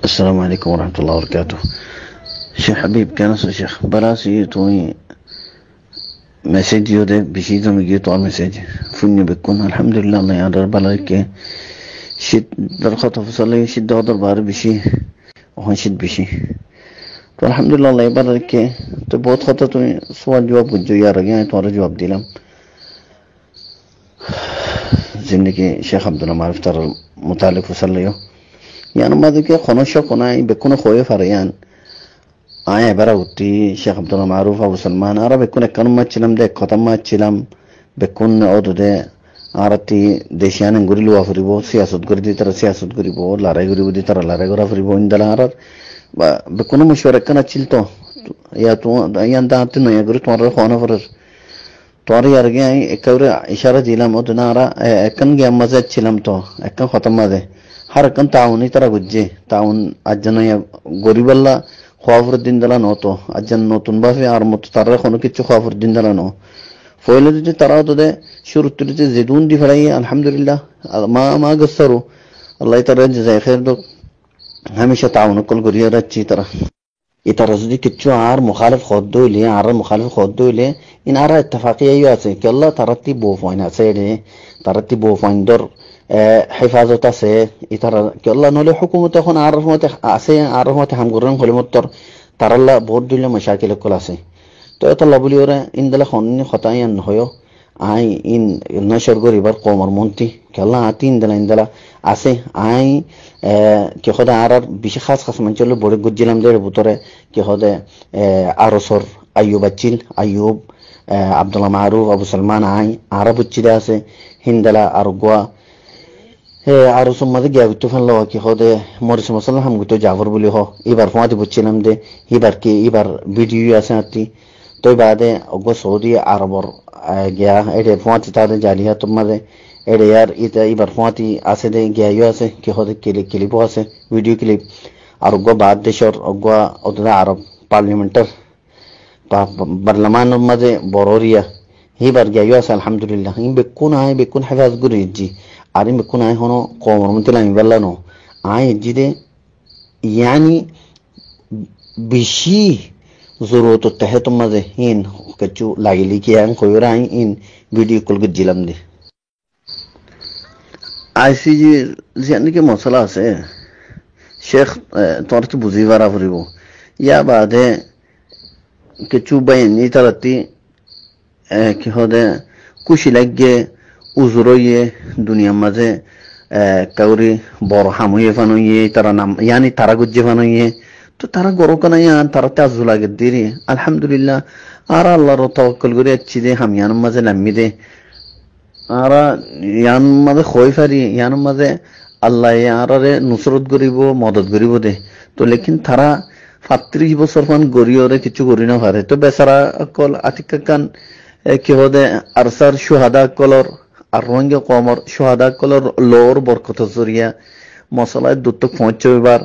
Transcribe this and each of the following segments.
السلام عليكم ورحمة الله وبركاته. شيخ حبيب كان شيخ براسي توي مسج يودي بشيء ميجي تو مسج فني بكون الحمد لله الله يقدر بالك شد درخت فصلي شد هذا بار بشيء وهون شد بشيء تو الحمد لله الله يبارك تو बहुत خطة تو سوال جواب جو يا رجال تو أرجو جواب ديلم زندگی شیخ عبدالله تر متعلق فصلیو یعنی ما دیگه خونشو کنای بکنه خوی فریان آیا برا وتی شیخ عبدالله معروف ابو سلمان آره بکنه کنم ما چلم ده کتم ما چلم بکنه آدو ده آرتی دیشیان انگوری لوا فریبو سیاست گری دی تر سیاست گری بو لارای گری بودی تر لارای گرا فریبو اندلا آرار بکنه مشوره کنه چیل تو یا تو یان دانتی نو یا گری تو آره خانه فرر تواری یارگی اکور اشاره دیلم او دنارا اکن گیا مزه چیلم تو اکن ختم مزه هر اکن تعاونی ترا گجه تعاون اجنو یا غریبالله خوافر دین دلا نو تو اجن نو تنبا فی ارمت تر خونو کیچ خوافر دین دلا نو فویل دی ترا تو ده شروع تری زیدون دی فرائی الحمدلله ما قصروا الله تعالی جزای خیر دو همیشه تعاون کل گریه رچی ترا يترزدي كتشو عار مخالف خدو لي عار مخالف خدو لي إن عار اتفاقية يواسي كلا ترتب بوفاين سيري ترتب بوفاين دور حفاظه تسي يتر كلا نولي حكومة تخون عارف ما تخ عسي عارف ما تهم قرن خلي مطر ترى الله بود لي مشاكل كلاسي تو يطلع بليورة إن دل خونني خطايا نهيو آي إن نشر قري بر قمر مونتي كلا عتين دل إن دل عسي آي که خود عرب بیش خاص من چلو بوده گجیلم داره بطوره که خود عروسر ایوب اچیل ایوب عبدالله معروف ابو سلمان عرب اچیده است هندلا ارگوا عروس مده گیا گتو فن لوا که خود مورس مسلم هم گتو جعفر بولی ها ای بار فوادی بچیلم ده ای بار ویدیو است آتی تو بعد اگو سعودی عربر گیا ایده فوادی تاده جالیه تو مده ایده یار ای بار فوادی آسه ده گیا آسه که خود کلیپ آسه ویدیو کلیپ ارگو بعد دشور اگو ادنا عرب پارلیمنتر برلمان مده بوروریا هی بار گیا آسه الحمدلله این بکون حفاظ گری جی آریم بکون هنو قوم منتلا میبلا نو جده یعنی بشی ضرورت تحت مزه این کچو لاگلی کی ان کویرا این ویڈیو کل گجلم دے আইসি জি জিয়ানি কে মশলা আছে শেখ তোর তো বুঝি বারা ফুরিব ইয়া বাদে কিছু বাইনি তারাতি কি হদে কুশি লাগে উজুরইয়ে দুনিয়ার মাঝে কাউরি বড় হামুয়ে ফানুয়ে তারা নাম ইয়ানি তারা গুজ্জে ফানুয়ে তো তারা গরো কানা ইয়ান তারা তাজু লাগে দিরি আলহামদুলিল্লাহ আর আল্লাহর তাওয়াক্কুল করে আছি দে হামিয়ান মাঝে নামি দে আর ইয়ান মাঝে খই ফারি ইয়ান মাঝে আল্লাহ ইয়ারে নুসরত করিব মদত করিব দে তো লেকিন তারা 35 বছর ফান গরিয়রে কিছু করি না পারে তো বেচারা কল আতিকা কান কি হদে আরসার শুহাদা কলর আর রঙ্গে কমর শুহাদা কলর লোর বরকত জরিয়া মশলায় দুটো পৌঁছবার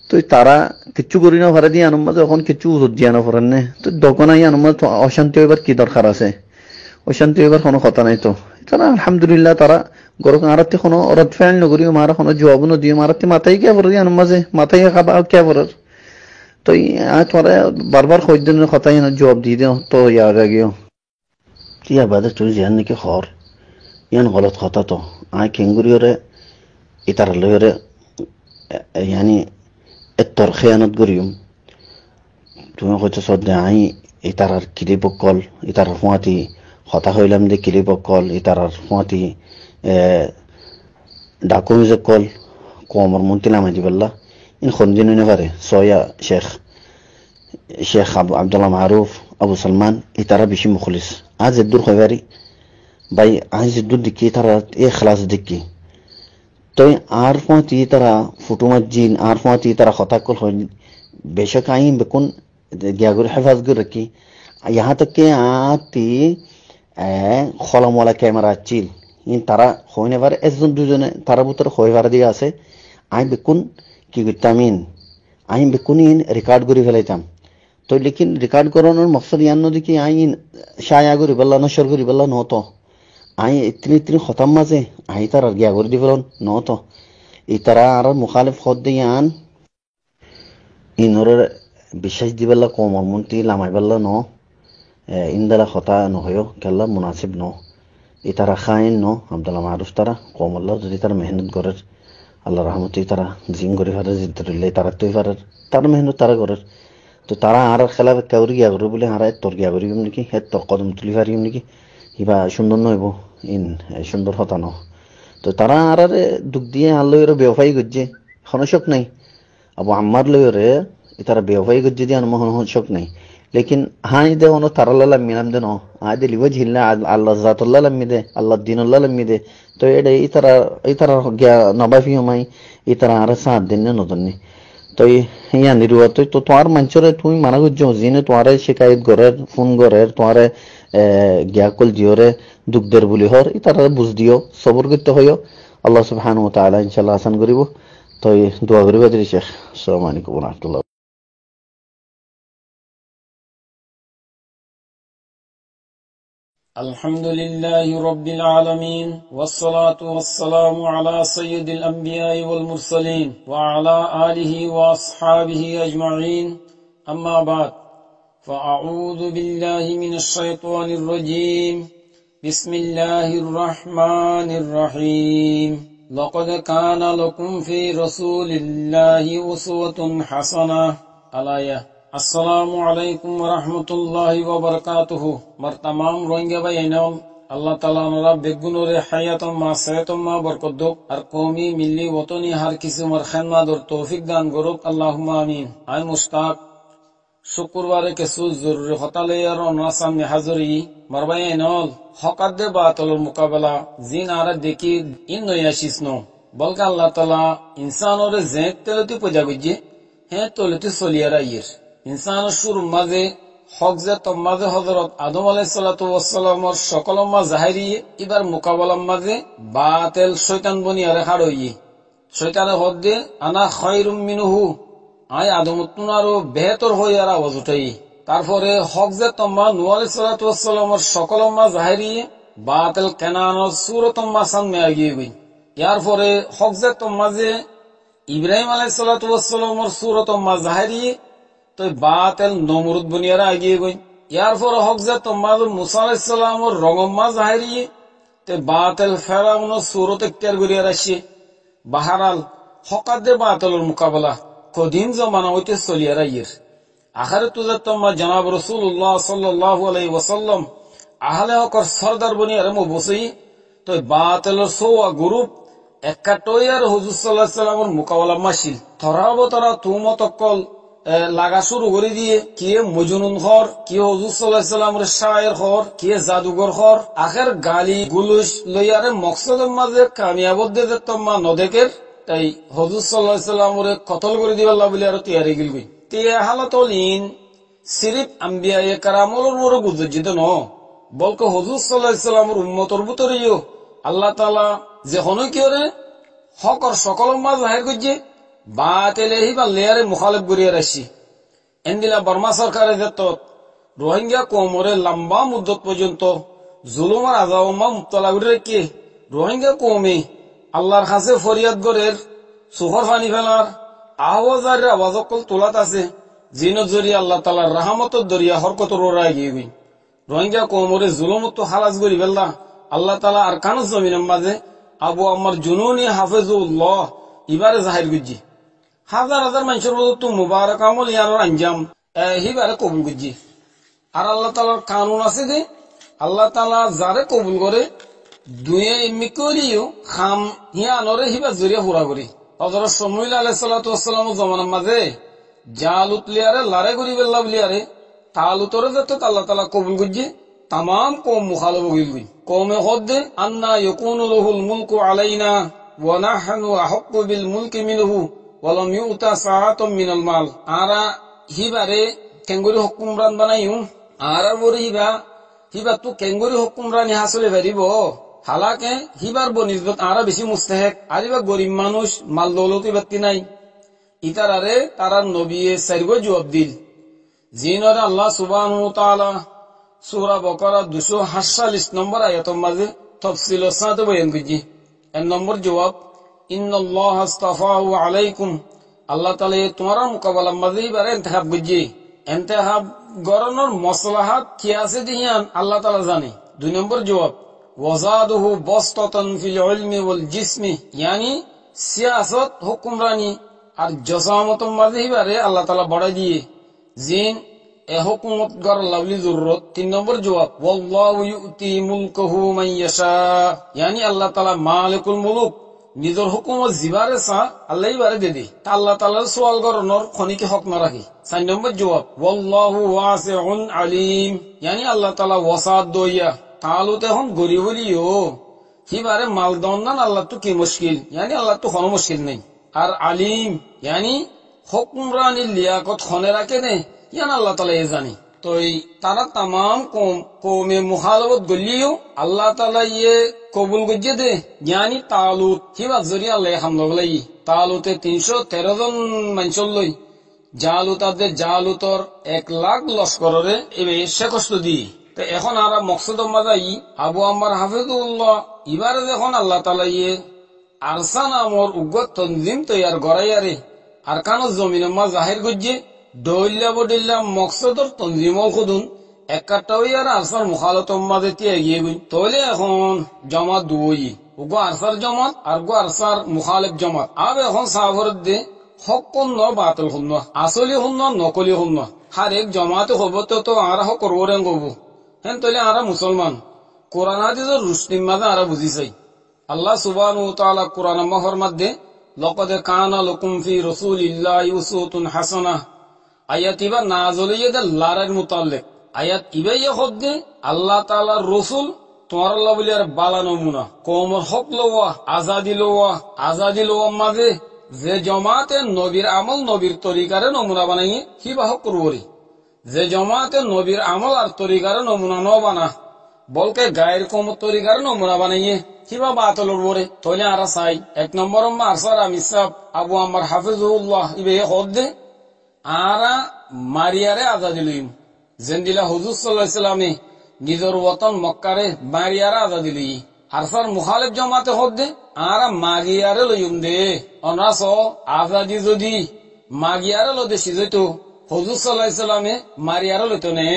তো তারা কিছু করি না পারে দিয়ে আনন্দ এখন কিছু উজ্জিয়া না পারেন না তো দোকানাই আনন্দ অশান্তি হইবার কি দরকার আছে অশান্তি হইবার কোনো কথা নাই তো তারা আলহামদুলিল্লাহ তারা গরক আরাতে কোনো রদ ফেল নগরি মারা কোনো জবাব ন দিয়ে মারাতে মাথায় কে পড়ে আনন্দ মাঝে মাথায় খাবা কে পড়ে তো তোরা বারবার খোঁজ দিনের কথাই না জবাব দিয়ে দাও তো ইয়ার আগেও টিয়া বাদে তুই জান নাকি খর ইয়ান গলত কথা তো কেঙ্গুরিয়রে ইতার লয়রে يعني التر خيانة قريم تقول قلت صد عي يترى كليب الكل يترى فواتي خطا هو لم ده كليب الكل يترى فواتي داكوم الكل قومر منتلا ما جب الله إن خندين نفره صويا شيخ عبد الله معروف أبو سلمان يترى بشي مخلص عايز الدور خبري باي عايز الدور دكي ترى إيه خلاص دكي तो आरफाती तरह फुटुमत जीन आरफाती तरह खता कुल हो बेशक आई बेकुन ग्यागुर हिफाज गुर रखी यहाँ तक के आती खलम वाला कैमरा चिल इन तरह होने वाले ऐसे दूसरे तरह बुतर होए वाले दिया से आई बेकुन की विटामिन आई बेकुन इन रिकॉर्ड गुरी फैले जाम तो लेकिन रिकॉर्ड करो ना मकसद यान नो दिखी आई शाया गुरी बल्ला नशर गुरी बल्ला नो तो आई इतनी खत्म मजे आई तरह गया गुर दिवलन नो तो ইতারা আর মুখালিফ হদ দিয়ান ইনরে বিশ্বাস দিবেলা কোমর মন্ত্রী লামাইবেলা ন ইন্দালা হতা নহয় কেলা মুনাসিব ন ইতারা খাইন ন আব্দুল্লাহ মারুফ তারা কোমল্লা যদি তারা মেহনত করে আল্লাহ রহমতি তারা জিং করে ফারে জিতলে তারা তুই ফারে তার মেহনত তারা করে তো তারা আর খেলা কাউরি গিয়া করবো বলে আর তোর গিয়া করিম নাকি তোর কদম তুলি ফারিম নাকি কিবা সুন্দর নইব ইন সুন্দর হতা ন তো তারা আর দুঃখ দিয়ে আল্লাহর ব্যবসায়ী করছে হনশক নাই আবু আম্মার লইরে তারা ব্যবসায়ী করছে দিয়ে হনশক নাই লেকিন হাই দে অন তারাল্লাহ লাম্মিনাম দে ন আদে লিব ঝিল্লা আল্লাহ জাতুল্লাহ লাম্মি দে আল্লাহ দিনুল্লাহ লাম্মি দে তো এটা এই তারা গিয়া নবাফি হমাই এই তারা আর সাত দিন না নতুন নি তো ইয়া নিরুয়া তো তোমার মঞ্চরে তুমি মানা করছো জিনে তোমারে শিকায়ত গরের ফোন গরের তোমারে গিয়া কল জিওরে দুঃখদের বলি হর ই তারা বুঝ দিও সবর করতে হইও আল্লাহ সুবহানাহু ওয়া তাআলা ইনশাআল্লাহ আসান করিব তো দোয়া করিব দিরি শেখ আসসালামু আলাইকুম ওয়া রাহমাতুল্লাহ الحمد لله رب العالمين والصلاة والسلام على سيد الأنبياء والمرسلين وعلى آله وأصحابه أجمعين أما بعد فأعوذ بالله من الشيطان الرجيم بسم الله الرحمن الرحيم لقد كان لكم في رسول الله أسوة حسنة الآية আসসালামু আলাইকুম ওয়া রাহমাতুল্লাহি ওয়া বারাকাতুহু মার तमाम রোহিঙ্গা ভাইয়েরাম আল্লাহ তাআলা ওনারা বেগুনরে হায়াতম মা সেহতম মা বরকত দাও আর কওমি মিল্লি ওতনি হার কিছু মার খিদমত আর তৌফিক দান করুক আল্লাহুম্মা আমিন আই মুস্তাক শুক্রবারে কিছু জরুরি হতালে আর ওনার সামনে হাজিরি মার ভাইয়েরাম হকাত দে বাতলের মোকাবেলা জিন আর দেখি ইন নয়াশিস নো বলকা আল্লাহ তাআলা ইনসানরে জেত তেলতি পজা গজে হে তলতি সলিয়ারা ইর ইনসান শুর মাঝে হক যে মাঝে হযরত আদম আলাইহিস সালাতু ওয়াস সালামের সকল মা জাহিরি এবার মোকাবেলার মাঝে বাতিল শয়তান বনিয়ারে হাড়ই শয়তানের হদ্দে আনা খায়রুম মিনহু আই আদম তুনারও বেহতর হই আর আওয়াজ উঠাই তারপরে হক যে মা নূহ আলাইহিস সালাতু ওয়াস সালামের সকল মা জাহিরি বাতিল কেনানোর সূরত মা সামনে আগিয়ে গই ইয়ার পরে হক যে মাঝে ইব্রাহিম আলাইহিস সালাতু ওয়াস সালামের সূরত মা জাহিরি তো বাতিল নমরুদ বুনিয়ারা আগিয়ে গই ইয়ার পর হক যে তোমার মুসা আলাইহিস সালামের রঙম্মা জাহিরি তে বাতিল ফেরাউনের সূরত ইখতিয়ার করিয়া রাখছে বাহারাল হকাদে বাতিলের মোকাবেলা কদিন জামানা হইতে চলিয়া রাইয়ের আখারে তুজা তোমার জনাব রাসূলুল্লাহ সাল্লাল্লাহু আলাইহি ওয়াসাল্লাম আহলে হকর সরদার বুনিয়ারে মবসই তো বাতিলের সোয়া গ্রুপ একাটইয়ার হুজুর সাল্লাল্লাহু আলাইহি ওয়াসাল্লামের মোকাবেলা মাসিল তরাবতরা তুমতকল লাগা শুরু করে দিয়ে কে মজনুন খর কে হুজুর সাল্লাল্লাহু আলাইহি ওয়াসাল্লামের শায়ের খর কে জাদুঘর খর আখের গালি গুলুশ লইয়ারে মকসদের মাঝে কামিয়াব দে তোমা নদেকের তাই হুজুর সাল্লাল্লাহু আলাইহি ওয়াসাল্লামের কতল করে দিবাল্লাহ বলি আর তৈরি গিলবি তে হালাতলিন সিরিফ আম্বিয়ায়ে কারামুলের বড় গুজজিত ন বলকে হুজুর সাল্লাল্লাহু আলাইহি ওয়াসাল্লামের উম্মতের ভিতরেও আল্লাহ তাআলা যে হন কি ওরে হকর সকল মাঝ জাহির করছে বাতিলে হিবা লেয়ারে মুখালিফ করিয়া রাখছি এন্দিলা বর্মা সরকারের যত রোহিঙ্গা কোমরে লম্বা মুদ্দত পর্যন্ত জুলুমার আজাওমা মুবতলা করে রেখে রোহিঙ্গা কমে আল্লাহর কাছে ফরিয়াদ গরের সুখর পানি ফেলার আওয়াজের আওয়াজকল তোলাত আছে জিনত জরিয়া আল্লাহ তাআলার রহমতের দরিয়া হরকত রোরা গিয়ে গই রোহিঙ্গা কোমরে জুলুমত হালাজ করি ফেললা আল্লাহ তাআলা আর কানুস জমিনের মাঝে আবু আম্মার জুনুনি হাফেজুল্লাহ ইবারে জাহির গুজি হাজার হাজার মানুষের মতো মুবারক আমল ইয়ার আঞ্জাম হিবারে কবুল করছি আর আল্লাহ তাআলার কানুন আছে যে আল্লাহ তাআলা যারে কবুল করে দুয়ে এমনি করিও খাম হিয়ানরে হিবা জরিয়া পুরা করি হযরত শমূয়েল আলাইহিস সালাতু ওয়াস সালামের জামানার মাঝে জালুত লিয়ারে লড়াই করি বেল্লাহ লিয়ারে তালুতরে যত আল্লাহ তাআলা কবুল করছে तमाम কওম মুখালিফ হইল কওমে হদ্দে আন্না ইয়াকুনু লাহুল মুলকু আলাইনা ওয়া নাহনু আহাক্কু বিল মুলকি মিনহু ওয়া লাম ইউতা সাআতাম মিনাল মাল আরা হিবারে কেঙ্গুরি হুকুমরান বানাইউ আরা বরি হিবা তো কেঙ্গুরি হুকুমরানি হাসলে পারিব হালাকে হিবার বনিসবত আরা বেশি মুস্তাহিক আরিবা গরিব মানুষ মাল দৌলতি বাতি নাই ইতারারে তারা নবিয়ে সাইরগো জবাব দিল জিনর আল্লাহ সুবহানাহু ওয়া তাআলা সূরা বাকারা 248 নম্বর আয়াতের মাঝে তাফসীল সাথে বয়ান করেছি এক নম্বর জবাব ইন্নাল্লাহা আস্তাফাহু আলাইকুম, আল্লাহ তাআলা তোমার মোকাবেলা মাঝে এবারে ইন্তেখাব করছে। ইন্তেখাব গরানোর মাসলাহাত কি আছে দিয়ান আল্লাহ তাআলা জানে। 2 নম্বর জবাব, ওয়াজাদুহু বাসতাতান ফিল ইলমি ওয়াল জিসমি, ইয়ানি সিয়াসত হুকুমরানি আর জসামত মাঝে এবারে আল্লাহ তাআলা বড়াই দিয়ে জিন এ হুকুমত গড় লাভলি জরুরত। 3 নম্বর জবাব, ওয়াল্লাহু ইউতি মুলকাহু মান ইয়াশা, ইয়ানি আল্লাহ তাআলা মালিকুল মুলুক, নিজের হুকুমত জিবারে সা আল্লাহ বারে দে তা আল্লাহ তাআলার সওয়াল গরনর খনিকে হক না রাখি। 4 নম্বর জবাব, ওয়াল্লাহু ওয়াসিউন আলিম, ইয়ানি আল্লাহ তাআলা ওয়াসাত দইয়া তালুতে হন গরিব হলিও হিবারে মাল দন্দান আল্লাহ তো কি মুশকিল, ইয়ানি আল্লাহ তো কোনো মুশকিল নেই। আর আলিম ইয়ানি হুকুমরানি লিয়াকত খনে রাখে নে, ইয়ান আল্লাহ তাআলা এ জানি। তো তারা তামাম কৌমে মুখালবত গলিও আল্লাহ তাআলা ইয়ে কবুল গজ্জে দে, জ্ঞানী তালুত হিবার জরিয়া আল্লাহ হামলা গলাই। তালুতে 313 জন মানুষল লই জালুতাদের জালুতর 1 লাখ লস্করে এবে সে কষ্ট দি। তো এখন আর মকসদ মাজাই আবু আম্মার হাফিজুল্লাহ এবারে যখন আল্লাহ তাআলা ইয়ে আরসা নামর উগ্র তনজিম তৈয়ার গড়াইয়ারে আর কানো জমিন মা জাহির গজ্জে দৌল্লা বডিল্লা মকসদর তনজিমল খুদুন একাটাও আর আরসার মুখালত মাঝে তে এগিয়ে গই। তাহলে এখন জমাত দুই উগো আরসার জমাত আর গো আরসার মুখালেফ জমাত। আব এখন সাফরত দে হক কোন বাতিল শুন আসলি শুন নকলি শুন হার এক জমাতে হব তো আর হক করবো রেং করবো হেন তাহলে আর মুসলমান কোরআন হাদিসের রুশনির মাঝে আর বুঝি চাই। আল্লাহ সুবহানাহু ওয়া তাআলা কোরআন মাহর মধ্যে লাকাদ কানা লাকুম ফি রাসূলিল্লাহি উসওয়াতুন হাসানাহ আয়াত ইবা নাযিল ইয়াদ লারার মুতাল্লিক আয়াত ইবাই হদ্দে আল্লাহ তাআলার রাসূল তোমার আল্লাহ বলি আর বালা নমুনা কওমর হক লওয়া আজাদি লওয়া মাঝে যে জমাতে নবীর আমল নবীর তরিকারে নমুনা বানাইয়ে হিবা হক করবরি, যে জমাতে নবীর আমল আর তরিকারে নমুনা ন বানা বলকে গায়ের কম তরিকার নমুনা বানাইয়ে কিবা বাতলর বরে তলে আর চাই। 1 নম্বর আরসার আমি সাহেব আবু আম্মার হাফিজুল্লাহ ইবে হদ্দে আরা মারিয়ারে আজাদি লইম জেন্দিলা হুজুর সাল্লাল্লাহু আলাইহি সাল্লামে নিজের ওতন মক্কারে মারিয়ারে আজাদি লই। আরসার মুখালিফ জমাতে হদ্দে আরা মাগিয়ারে লইম দে অনাস আজাদি যদি মাগিয়ারে লদে সিজইতো হুজুর সাল্লাল্লাহু আলাইহি সাল্লামে মারিয়ারে লইতো নে,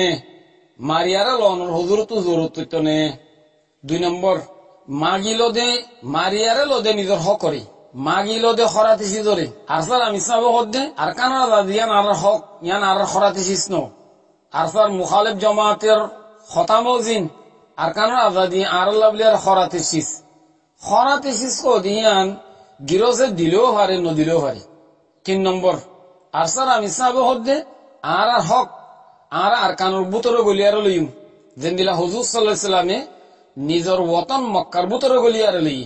মারিয়ারে লনর হুজুর তো জরুরত হইতো নে। 2 নম্বর মাগি লদে মারিয়ারে লদে নিজের হক করে মাগি লদে খরাতি সিজরে আরসার আমি সাহেব হদ্দে আর কানাডা দিয়ান আর হক ইয়ান আর খরাতি সিসনো আরসার মুখালিফ জমাতের খতামও জিন আর কানাডা আজাদি আর লাভলিয়ার খরাতি সিস কো দিয়ান গিরোজে দিলেও পারে নদিলেও পারে। 3 নম্বর আরসার আমি সাহেব হদ্দে আর হক আর কানুর বুতরে গলিয়ার লইম যেন দিলা হুজুর সাল্লাল্লাহু আলাইহি সাল্লামে নিজের ওতন মক্কার বুতরে গলিয়ার লই।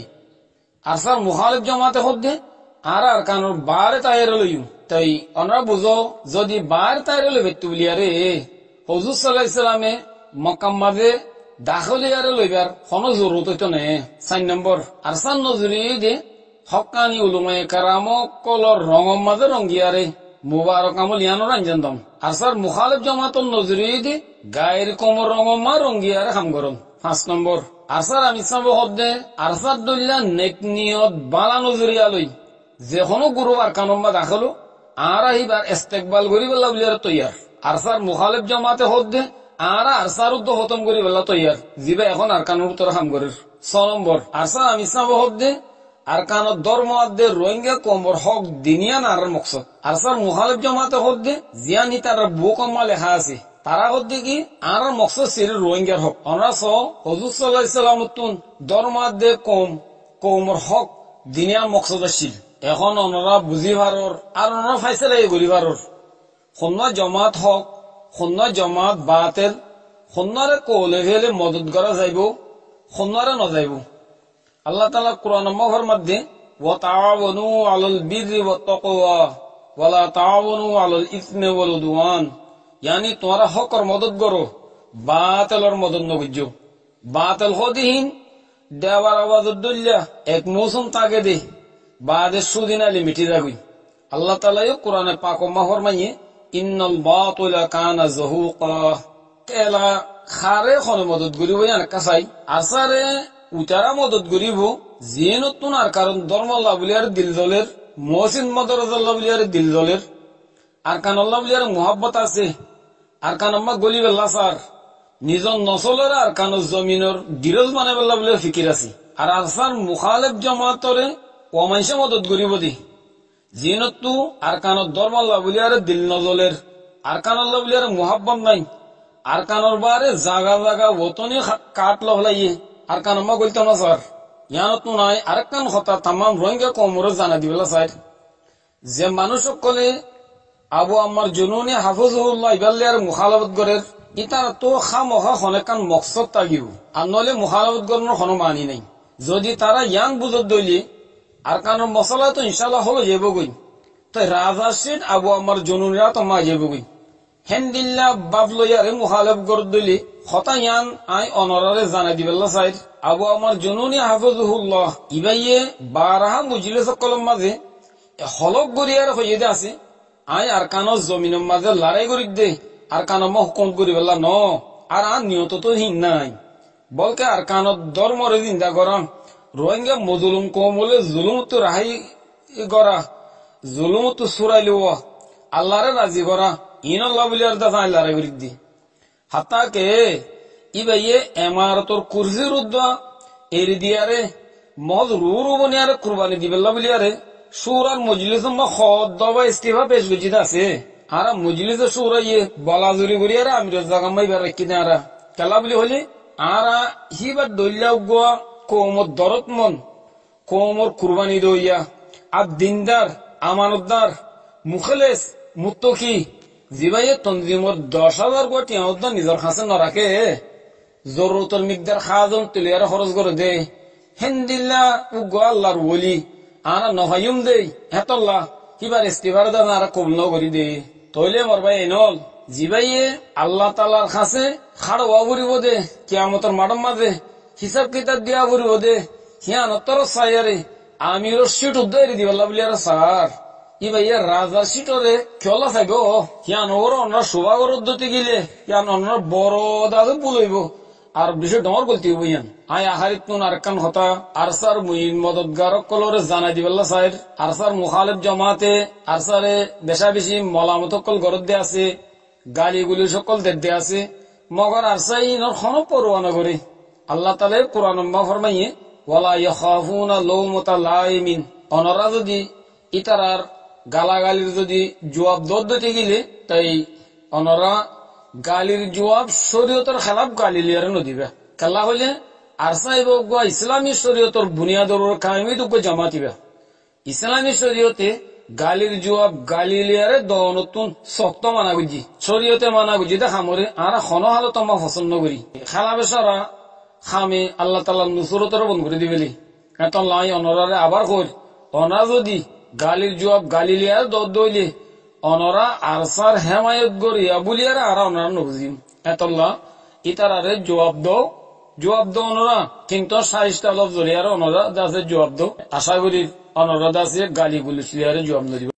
আরসার মুখালিফ জমাতে হদ্দে আর কানুর বারে তাইরে লইম। তাই অনরা বুঝো যদি বার তাইরে লইবে তুলিয়ারে হুজুর সাল্লাল্লাহু আলাইহি সাল্লামে মক্কা মাঝে দাখলিয়ারে লইবার কোনো জরুরত হইতো না। 4 নম্বর আরসান নজরি দে হক্কানি উলুমায়ে কারাম কলর রঙম মাঝে রঙ্গিয়ারে মুবারক আমল ইয়ানোর আঞ্জান দম আরসার মুখালিফ জমাতন নজরি দে গায়ের কোমর রঙম মা রঙ্গিয়ারে খাম গরম। 5 নম্বর আরসার আমি সাহেব হদ্দে আরসার দলিলা নেক নিয়ত বালা নজরিয়া লই যে কোনো গুরু আর কানম্মা দাখলো আর আহিবার ইস্তেকবাল করি বলা বলিয়ার তৈয়ার। আরসার মুখালিফ জমাতে হদ্দে আর আরসার উদ্দ খতম করি বলা তৈয়ার জিবা এখন আর কানুর উত্তর খাম করের। 6 নম্বর আরসার আমি সাহেব হদ্দে আর কানত ধর্ম আদে রোহিঙ্গা কমর হক দিনিয়ান আর মকসদ আরসার মুখালিফ জমাতে হদ্দে জিয়ানি তার বুকম্মা লেখা আছে তারা হদ্দে কি আর মকসদ সির রোহিঙ্গার হক অনাস হুজুর সাল্লাল্লাহু আলাইহি সাল্লাম তুন ধর্ম আদে কমর হক দিনিয়ান মকসদ আসিল। এখন ওনারা বুঝি ভারর আর ওনারা ফাইসলা গলি ভারর খন্না জমাত হক খন্না জমাত বাতেল খন্নারে কোলে ফেলে মদত করা যাইব খন্নারে নযাইব। আল্লাহ তাআলা কোরআন মাহর মধ্যে ওয়া তাআওয়ানু আলাল বিররি ওয়াত তাকওয়া ওয়া লা তাআওয়ানু আলাল ইসমি ওয়াল উদওয়ান, ইয়ানি তোমরা হকর মদত করো বাতিলর মদত নগজ্জো। বাতিল হদিহীন দেওয়ার আওয়াজ দুল্লা এক মৌসুম তাকে দে বাদে সুদিন আলী মিটি যাবি। আল্লাহ তাআলা কোরআনে পাক মাহর মাইয়ে ইন্নাল বাতিলা কানা যাহুকা তেলা খারে খন মদত করিব ইয়ান কাসাই আসারে উতারা মদত করিব জিনতুন আর কারণ ধর্মাল্লাহ বলিয়ার দিল দলের মহসিন মদরজাল্লাহ বলিয়ার দিল দলের আর কান আল্লাহ বলিয়ার মোহাব্বত আছে আর কান আম্মা গলি বেল্লা সার নিজর নসলের আর কান জমিনের ডিরজ মানে বেল্লা বলে ফিকির আছে আর আসার মুখালেব জমাতরে অমাইশে মদত গরিব দি জিনতু আর কান ধর্মাল্লাহ বলিয়ার দিল নজলের আর কান আল্লাহ বলিয়ার মোহাব্বত নাই আর কানোর বারে জাগা জাগা ওতনি কাট লহলাইয়ে আর কান আম্মা গলতো না স্যার ইয়ানতো নাই আরেকখান কথা তাম রোহিঙ্গা কমরে জানা দিবেলা স্যার যে মানুষ সকলে আবু আম্মার জুনুনি হাফিজুল্লাহ ইবাল্লিয়ার মুখালাফত গরের ইতার তো খামখা হনেকান মকসদ তাগিব আর নলে মুখালাফত গরনের কোনো মানি নাই যদি তারা ইয়াং বুঝত দইলি আর কানোর মশলা তো ইনশাল্লাহ হলো যাবগই তো রাজা সিট আবু আম্মার জুনুনিরা তো মা যাবগই হেন্দিল্লা বাবলইয়ারে মুখালাফত গর দইলি হতা ইয়ান আই অনরারে জানা দিবেলা স্যার আবু আমার জনুনি হাফিজুল্লাহ ইবাইয়ে বারাহা মুজলিস কলম মাঝে হলক গড়িয়ার হইয়ে দে আছে আই আর কানর জমিনের মাঝে লড়াই করি দে আর কানো হুকুম করি বেলা ন আর নিয়ত তো হিন নাই বলকে আর কানত ধর্মরে চিন্তা করা রোহিঙ্গা মজলুম কম বলে জুলুম তো রাহাই করা জুলুম তো সুরাই লওয়া আল্লাহরে রাজি করা ইন আল্লাহ বলি আর দাদা লড়াই করি দি হাতাকে ইবাইয়ে এমারতর কুরজির উদ্দা এরি দিয়ারে মজ রুরু বনিয়ারে কুরবানি দিবেল্লা বলিয়ারে সুরার মজলিস খদ দবা ইস্তিফা পেশ গুজিত আছে আর মজলিস সুরাইয়ে বলাজুরি করিয়ারে আমি জাগামাই বার রাখি না কেলা বলি হলি আর হিবার দলিয়া উগোয়া কোমর দরত মন কোমর কুরবানি দইয়া আর দিনদার আমানতদার মুখলেস মুত্তকি জিবাইয়ে তনজিমর 10,000 কোটি আউদ্দা নিজর খাসে নরাকে জরুরতর মিকদার খাজন তুলিয়ার খরচ করে দে হেন্দিল্লা উগো আল্লাহর ওলি আনা নহায়ুম দে হেতল্লাহ কিবার ইস্তিফার দান আর কবুল করি দে তইলে মোর ভাই এনল জিবাইয়ে আল্লাহ তাআলার কাছে খাড়ওয়া বরিব দে কিয়ামতের মাঠের মাঝে হিসাব কিতাব দিয়া বরিব দে হিয়ানতর সায়ারে আমির সিট উদ্দারি দিবাল্লা বলিয়ার স্যার ইবাইয়া রাজা সিটরে খেলা থাকব হিয়ান ওর অন্য শোভাগর উদ্যতি গিলে হিয়ান অন্য বড় দাদু বুলইব আর বিষয় ডর বলতে হইব ইয়ান I আহারিত Tun আরেকখান Hota Archer Muin মদতগার কলরে জানাই দিবেল্লা সাইর আরসার মুখালিফ জমাতে আরসারে বেশা বেশি মলামত কল গরত দে আছে গালিগুলি সকল দে আছে মগর আরসাই ইনর খনো পরোয়া না করে আল্লাহ তাআলা কোরআন মা ফরমাইয়ে ওয়ালা ইয়াখাফুনা লাউমাতা লাইমিন অনরা যদি ইতারার গালাগালির যদি জবাব দিতে গেলে তাই অনরা গালির জবাব শরীয়তের খেলাফ গালি লিয়ারে নদিবে খেলা হলে আর সাহেব ইসলামী শরীয়তের বুনিয়াদর কায়েমি দুঃখ জামাতিবে ইসলামী শরীয়তে গালির জবাব গালি লিয়ারে নতুন শক্ত মানা গুজি শরীয়তে মানা গুজি দেখামরে আর খন হালত আমার পছন্দ করি খেলা বেসারা খামে আল্লাহ তাআলা নুসরতের বন্ধ করে দিবেলি এত লাই অনরারে আবার কর অনা যদি গালির জবাব গালি লিয়ার দইলে অনরা আরসার হেমায়ত গড়িয়া বলিয়ার আর অনরা নবুজিম এতল্লা ইতারারে জবাব দো অনরা কিন্তু সাইজটা অলপ জড়িয়ার অনরা দাসের জবাব দো আশা করি অনরা দাসে গালি গুলি লিয়ারে জবাব দিব।